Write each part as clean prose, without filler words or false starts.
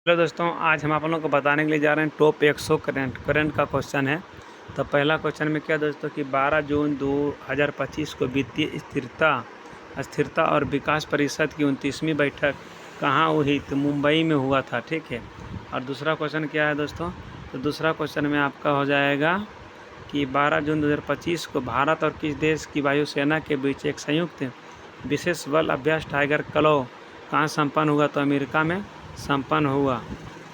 Hello दोस्तों, आज हम आप लोगों को बताने के लिए जा रहे हैं टॉप 100 करंट का क्वेश्चन है। तो पहला क्वेश्चन में क्या दोस्तों कि 12 जून 2025 को वित्तीय स्थिरता स्थिरता और विकास परिषद की 29वीं बैठक कहाँ हुई? तो मुंबई में हुआ था। ठीक है। और दूसरा क्वेश्चन क्या है दोस्तों? तो दूसरा क्वेश्चन में आपका हो जाएगा कि 12 जून 2025 को भारत और किस देश की वायुसेना के बीच एक संयुक्त विशेष बल अभ्यास टाइगर क्लॉ कहाँ संपन्न हुआ? तो अमेरिका में संपन्न हुआ।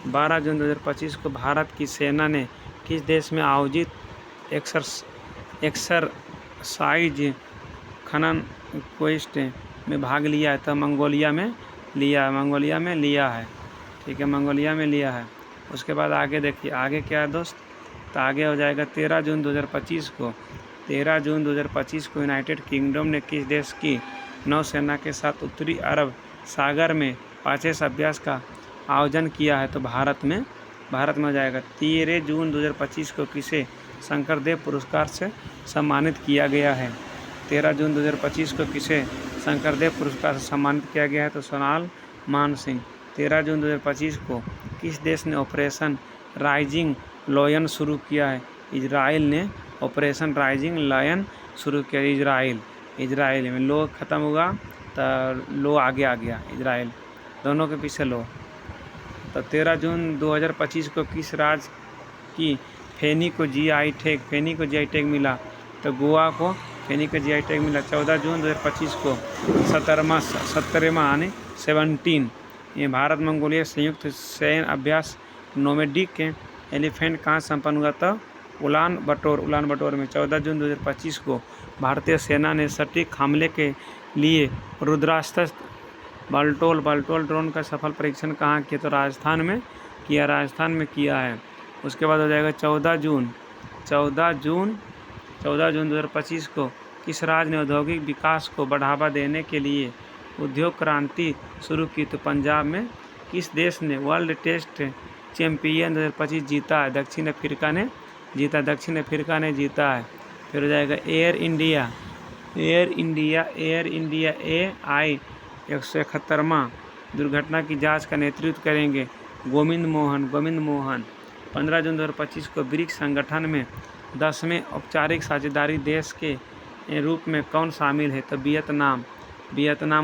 12 जून 2025 को भारत की सेना ने किस देश में आयोजित एक्सरसाइज खनन क्वेस्ट में भाग लिया है? तो मंगोलिया में लिया है। ठीक है, मंगोलिया में लिया है। उसके बाद आगे देखिए, आगे क्या है दोस्त? तो आगे हो जाएगा 13 जून 2025 को यूनाइटेड किंगडम ने किस देश की नौसेना के साथ उत्तरी अरब सागर में 5 अभ्यास का आयोजन किया है? तो भारत में हो जाएगा। 13 जून 2025 को किसे शंकरदेव पुरस्कार से सम्मानित किया गया है? 13 जून 2025 को किसे शंकरदेव पुरस्कार से सम्मानित किया गया है? तो सोनाल मानसिंह। 13 जून 2025 को किस देश ने ऑपरेशन राइजिंग लायन शुरू किया है? इजराइल ने ऑपरेशन राइजिंग लायन शुरू किया। इजराइल में लो ख़त्म हुआ तो लो आगे आ गया, इजराइल दोनों के पीछे लो। तो 13 जून 2025 को किस राज्य की फेनी को जीआई टैग मिला? तो गोवा को फेनी को जीआई टैग मिला। 14 जून 2025 को 17वां 17 ये भारत मंगोलिया संयुक्त सैन्य अभ्यास नोमैडिक एलिफेंट कहाँ संपन्न हुआ? था उलान बटोर में। 14 जून 2025 को भारतीय सेना ने सटीक हमले के लिए रुद्रास्त्र बाल्टोल ड्रोन का सफल परीक्षण कहाँ किया? तो राजस्थान में किया है। उसके बाद हो जाएगा 14 जून 2025 को किस राज्य ने औद्योगिक विकास को बढ़ावा देने के लिए उद्योग क्रांति शुरू की? तो पंजाब में। किस देश ने वर्ल्ड टेस्ट चैंपियन 2025 जीता है? दक्षिण अफ्रीका ने जीता है। फिर हो जाएगा एयर इंडिया AI 171वां दुर्घटना की जांच का नेतृत्व करेंगे गोविंद मोहन। 15 जून 2025 को ब्रिक्स संगठन में 10वें औपचारिक साझेदारी देश के रूप में कौन शामिल है? तो वियतनाम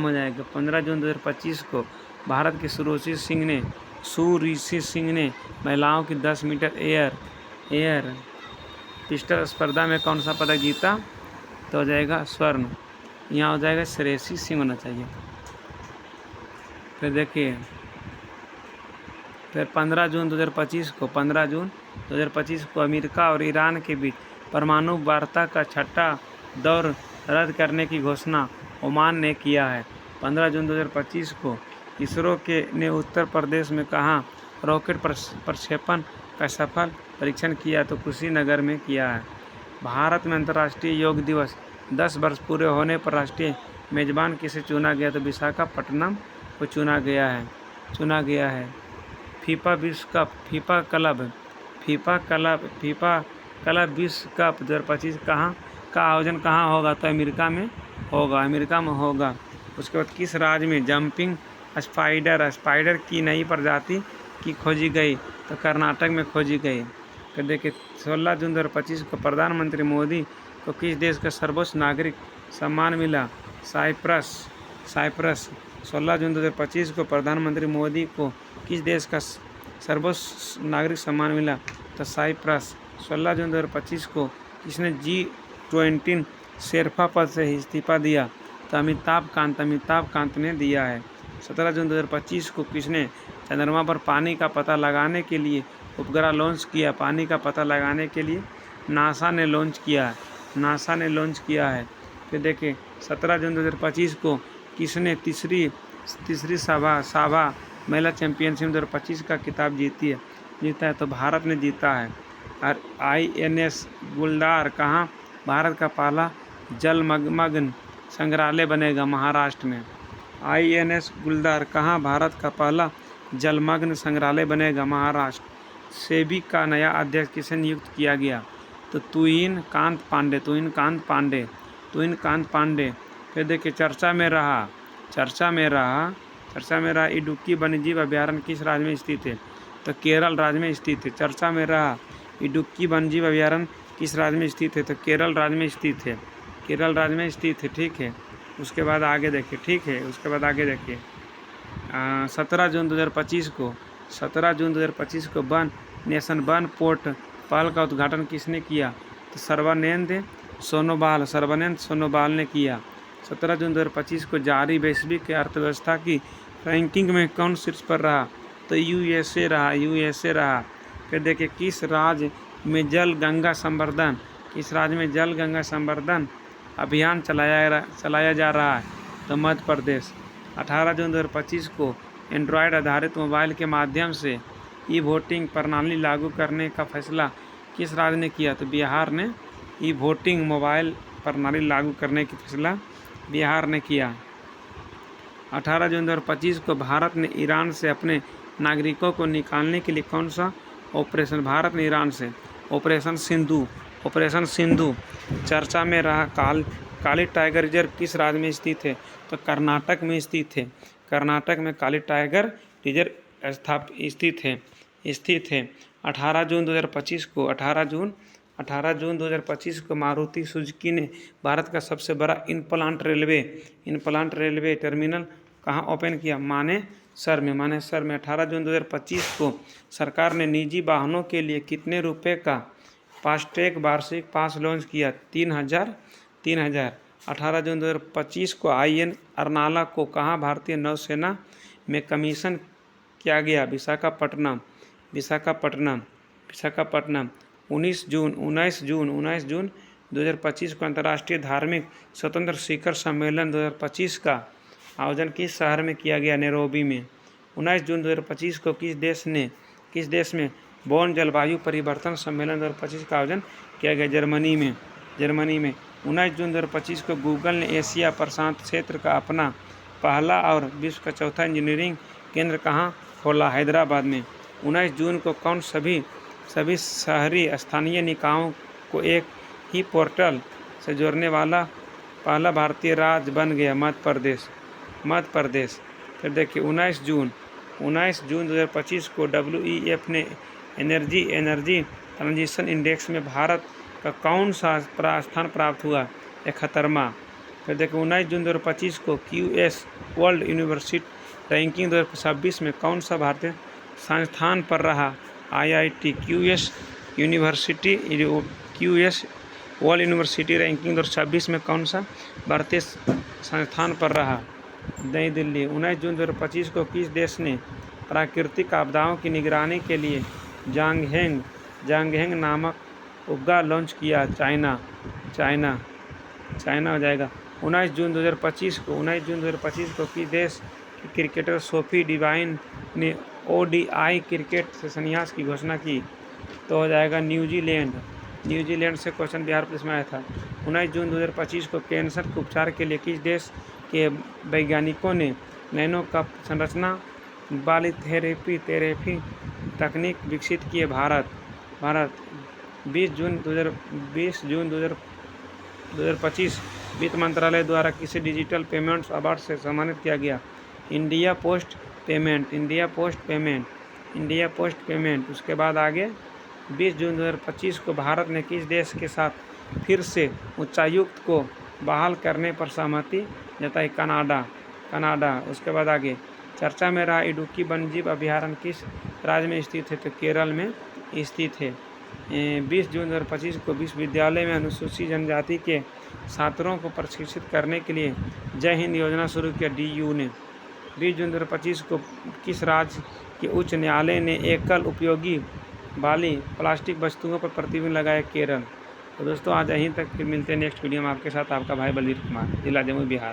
हो जाएगा। 15 जून 2025 को भारत के सुरुचि सिंह ने महिलाओं की 10 मीटर एयर पिस्टल स्पर्धा में कौन सा पदक जीता? तो हो जाएगा स्वर्ण। यहाँ हो जाएगा श्रेयसी सिंह होना चाहिए। फिर देखिए, फिर 15 जून 2025 को अमेरिका और ईरान के बीच परमाणु वार्ता का छठा दौर रद्द करने की घोषणा ओमान ने किया है। 15 जून 2025 को इसरो ने उत्तर प्रदेश में कहाँ रॉकेट प्रक्षेपण का सफल परीक्षण किया? तो कुशीनगर में किया है। भारत में अंतर्राष्ट्रीय योग दिवस 10 वर्ष पूरे होने पर राष्ट्रीय मेजबान किसे चुना गया? तो विशाखापट्टनम को चुना गया है। फीफा क्लब विश्व कप 2025 का आयोजन कहाँ होगा? तो अमेरिका में होगा। उसके बाद किस राज्य में जंपिंग स्पाइडर की नई प्रजाति की खोजी गई? तो कर्नाटक में खोजी गई। तो देखिए, 16 जून 2025 को प्रधानमंत्री मोदी को किस देश का सर्वोच्च नागरिक सम्मान मिला? साइप्रस। 16 जून 2025 को प्रधानमंत्री मोदी को किस देश का सर्वोच्च नागरिक सम्मान मिला? तो साइप्रस। 16 जून 2025 को किसने G20 शेरपा पद से इस्तीफा दिया? तो अमिताभ कांत ने दिया है। 17 जून 2025 को किसने चंद्रमा पर पानी का पता लगाने के लिए उपग्रह लॉन्च किया? पानी का पता लगाने के लिए नासा ने लॉन्च किया है। फिर देखिए, 17 जून 2025 को किसने तीसरी साभा महिला चैंपियनशिप 2025 का खिताब जीता है? तो भारत ने जीता है। और INS गुलदार कहाँ भारत का पहला जलमग्न संग्रहालय बनेगा? महाराष्ट्र में। INS गुलदार कहाँ भारत का पहला जलमग्न संग्रहालय बनेगा? महाराष्ट्र। सेबी का नया अध्यक्ष किसे नियुक्त किया गया? तो तुहिन कांत पांडे। फिर देखिए, चर्चा में रहा चर्चा में रहा इडुक्की वन्यजीव अभयारण्य किस राज्य में स्थित है? तो केरल राज्य में स्थित है। चर्चा में रहा इडुक्की वन्यजीव अभयारण्य किस राज्य में स्थित है? तो केरल राज्य में स्थित है। केरल राज्य में स्थित है, ठीक है। उसके बाद आगे देखिए, ठीक है। उसके बाद आगे देखिए 17 जून 2025 को वन नेशन वन पोर्टल का उद्घाटन किसने किया? तो सर्बानंद सोनोवाल ने किया। 17 जून 2025 को जारी वैश्विक अर्थव्यवस्था की रैंकिंग में कौन शीर्ष पर रहा? तो यूएसए रहा। फिर देखिए किस राज्य में जल गंगा संवर्धन अभियान चलाया जा रहा है? तो मध्य प्रदेश। 18 जून 2025 को एंड्रॉयड आधारित मोबाइल के माध्यम से ई वोटिंग प्रणाली लागू करने का फैसला किस राज्य ने किया? तो बिहार ने ई वोटिंग मोबाइल प्रणाली लागू करने की फैसला बिहार ने किया। 18 जून 2025 को भारत ने ईरान से अपने नागरिकों को निकालने के लिए कौन सा ऑपरेशन? भारत ने ईरान से ऑपरेशन सिंधु। चर्चा में रहा काली टाइगर रिजर्व किस राज्य में स्थित है? तो कर्नाटक में स्थित है। कर्नाटक में काली टाइगर रिजर्व स्थित है। 18 जून 2025 को मारुति सुजुकी ने भारत का सबसे बड़ा इनप्लांट रेलवे टर्मिनल कहाँ ओपन किया? मानेसर में। 18 जून 2025 को सरकार ने निजी वाहनों के लिए कितने रुपए का फास्टैग वार्षिक पास लॉन्च किया? 3000। 18 जून 2025 को IN अर्नाला को कहाँ भारतीय नौसेना में कमीशन किया गया? विशाखापट्टनम। 19 जून 2025 को अंतर्राष्ट्रीय धार्मिक स्वतंत्र शिखर सम्मेलन 2025 का आयोजन किस शहर में किया गया? नैरोबी में। 19 जून 2025 को किस देश में बोन जलवायु परिवर्तन सम्मेलन 2025 का आयोजन किया गया? जर्मनी में। 19 जून 2025 को गूगल ने एशिया प्रशांत क्षेत्र का अपना पहला और विश्व का चौथा इंजीनियरिंग केंद्र कहाँ खोला? हैदराबाद में। 19 जून को कौन सभी शहरी स्थानीय निकायों को एक ही पोर्टल से जोड़ने वाला पहला भारतीय राज्य बन गया? मध्य प्रदेश। फिर देखिए 19 जून 2025 को WEF ने एनर्जी ट्रांजिशन इंडेक्स में भारत का कौन सा स्थान प्राप्त हुआ? 71वां। फिर देखिए 19 जून 2025 को QS वर्ल्ड यूनिवर्सिटी रैंकिंग 2026 में कौन सा भारतीय संस्थान पर रहा? IIT। QS world university ranking 2026 में कौन सा भारतीय संस्थान पर रहा? नई दिल्ली। 19 जून 2025 को किस देश ने प्राकृतिक आपदाओं की निगरानी के लिए जांगहेंग नामक उपग्रह लॉन्च किया? चाइना हो जाएगा। 19 जून 2025 को किस देश के क्रिकेटर सोफी डिवाइन ने ODI क्रिकेट से संन्यास की घोषणा की? तो हो जाएगा न्यूजीलैंड से क्वेश्चन बिहार पुलिस में आया था। 19 जून 2025 को कैंसर के उपचार के लिए किस देश के वैज्ञानिकों ने नैनो कप संरचना वाली थेरेपी तकनीक विकसित की है? भारत। 20 जून 2025 वित्त मंत्रालय द्वारा किसे डिजिटल पेमेंट्स अवार्ड से सम्मानित किया गया? India post payment. उसके बाद आगे 20 जून 2025 को भारत ने किस देश के साथ फिर से उच्चायुक्त को बहाल करने पर सहमति जताई? कनाडा। उसके बाद आगे चर्चा में रहा इडुक्की वन्यजीव अभयारण्य किस राज्य में स्थित है? तो केरल में स्थित है। 20 जून 2025 को विश्वविद्यालय में अनुसूचित जनजाति के छात्रों को प्रशिक्षित करने के लिए जय हिंद योजना शुरू किया DU ने। 20 जून 2025 को किस राज्य के उच्च न्यायालय ने एकल उपयोगी वाली प्लास्टिक वस्तुओं पर प्रतिबंध लगाया? केरल। तो दोस्तों आज यहीं तक, फिर मिलते हैं नेक्स्ट वीडियो में आपके साथ। आपका भाई बलवीर कुमार, जिला जमुई, बिहार।